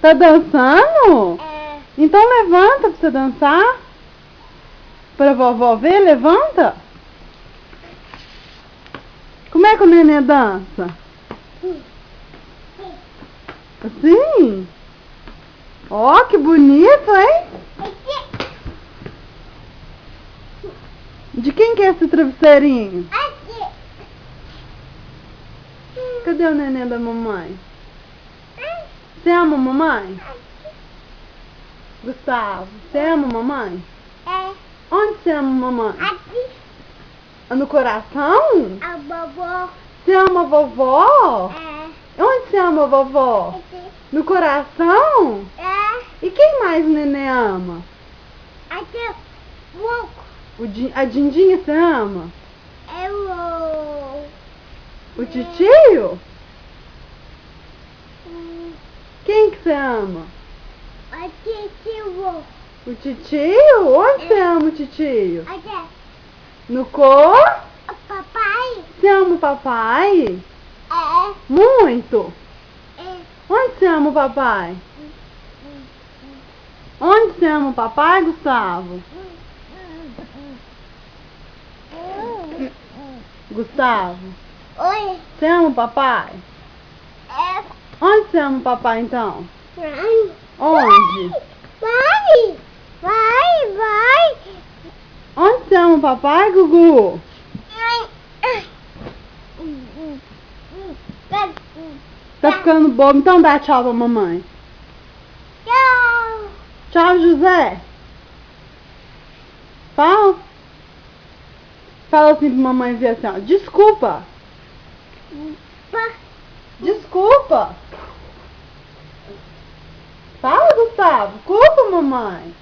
Tá dançando? É. Então levanta pra você dançar. Pra vovó ver, levanta. Como é que o neném dança? Assim? Ó, que bonito, hein? De quem que é esse travesseirinho? Aqui. Cadê o neném da mamãe? Você ama a mamãe? Gustavo, você ama a mamãe? É. Onde você ama a mamãe? Aqui. No coração? A vovó. Você ama a vovó? É. Onde você ama a vovó? Aqui. No coração? É. E quem mais o neném ama? Aqui. Louco. A Dindinha você ama? É o... O titio? Quem que você ama? Aqui, tio. O titio? Onde você ama o titio? Aqui. No cor? O papai. Você ama o papai? É. Muito? É. Onde você ama o papai? Onde você ama o papai, Gustavo? Gustavo, Oi. você ama o papai? É. Onde você ama o papai então? Vai. Onde? Vai. Vai, vai. Onde você ama o papai, Gugu? Tá ficando bobo, então dá tchau pra mamãe. Tchau. Tchau, José. Fala. Fala assim pra mamãe ver assim, ó. Desculpa. Desculpa. Fala, Gustavo. Culpa, mamãe.